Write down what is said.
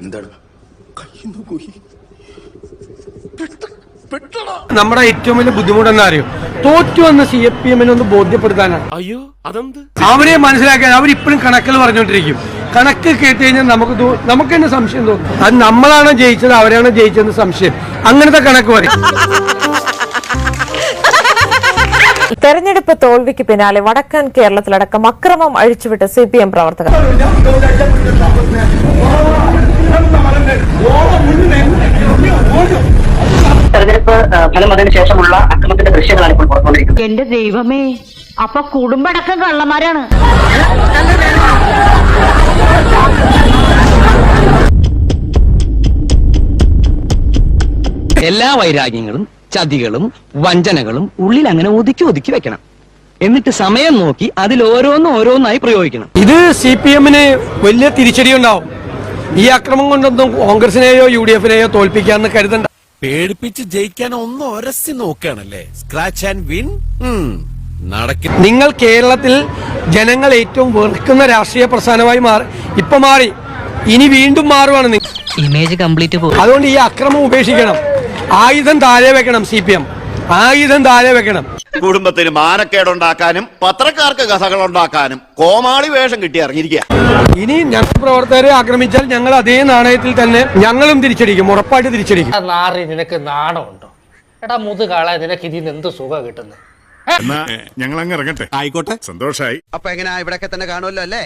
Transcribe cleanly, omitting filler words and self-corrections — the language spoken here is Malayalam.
എന്താണ് കയ്യിന്ന് പോയി? നമ്മുടെ ഏറ്റവും വലിയ ബുദ്ധിമുട്ട് എന്താ അറിയോ? തോറ്റു വന്ന CPM ഒന്ന് ബോധ്യപ്പെടുത്താനാണ്. അയ്യോ അതെന്ത്? അവരെ മനസ്സിലാക്കാൻ അവരിപ്പോഴും കണക്കുകൾ പറഞ്ഞുകൊണ്ടിരിക്കും. കണക്ക് കേട്ട് കഴിഞ്ഞാൽ നമുക്ക് തന്നെ സംശയം തോന്നും. അത് നമ്മളാണോ ജയിച്ചത് അവരാണോ ജയിച്ചതെന്ന് സംശയം. അങ്ങനത്തെ കണക്ക് പറയും. തെരഞ്ഞെടുപ്പ് തോൽവിക്ക് പിന്നാലെ വടക്കൻ കേരളത്തിലടക്കം അക്രമം അഴിച്ചുവിട്ട CPM പ്രവർത്തകർ. തെരഞ്ഞെടുപ്പ് ഫലം വന്നതിന് ശേഷമുള്ള അക്രമത്തിന്റെ ദൃശ്യങ്ങളാണ് ഇപ്പോൾ പുറത്തുകൊണ്ടിരിക്കുന്നത്. എന്റെ ദൈവമേ, അപ്പൊ കുടുംബടക്കം കള്ളന്മാരാണ്. എല്ലാ വൈരാഗ്യങ്ങളും ചതികളും വഞ്ചനകളും ഉള്ളിൽ അങ്ങനെ ഒതുക്കി ഒതുക്കി വെക്കണം. എന്നിട്ട് സമയം നോക്കി അതിൽ ഓരോന്നായി പ്രയോഗിക്കണം. ഇത് CPMന് വലിയ തിരിച്ചടി ഉണ്ടാവും. ഈ അക്രമം കൊണ്ടൊന്നും കോൺഗ്രസിനെയോ UDFനെയോ തോൽപ്പിക്കാന്ന് കരുതണ്ട. പേടിപ്പിച്ച് ജയിക്കാൻ ഒന്ന് ഒരസി നോക്കുകയാണല്ലേ? സ്ക്രാച്ച് ആൻഡ് വിൻ നടക്കും. നിങ്ങൾ കേരളത്തിൽ ജനങ്ങൾ ഏറ്റവും വെറുക്കുന്ന രാഷ്ട്രീയ പ്രസ്ഥാനമായി മാറി. ഇനി വീണ്ടും മാറുവാണ് നിങ്ങൾ. ഇമേജ് കംപ്ലീറ്റ് പോകും. അതുകൊണ്ട് ഈ അക്രമം ഉപേക്ഷിക്കണം. ആയുധം താഴെ വെക്കണം. CPM ആയുധം താഴെ വെക്കണം. കുടുംബത്തിന് മാനക്കേടുണ്ടാക്കാനും പത്രക്കാർക്ക് കഥകൾ ഉണ്ടാക്കാനും കോമാളി വേഷം കിട്ടി ഇറങ്ങിയിരിക്കുക. ഇനി ഞങ്ങൾ പ്രവർത്തകരെ ആക്രമിച്ചാൽ ഞങ്ങൾ അതേ നാണയത്തിൽ തന്നെ ഞങ്ങളും തിരിച്ചടിക്കും. ഉറപ്പായിട്ട് തിരിച്ചടിക്കും. നാറി, നിനക്ക് നാണമുണ്ടോ? എടാ മുതുകാളെ, നിനക്ക് ഇതിന് എന്ത് സുഖം കിട്ടുന്നത്? ഞങ്ങൾ അങ്ങ് ഇറങ്ങട്ടെ. ആയിക്കോട്ടെ, സന്തോഷായി. അപ്പൊ എങ്ങനെ ഇവിടെയൊക്കെ തന്നെ കാണുമല്ലോ അല്ലേ?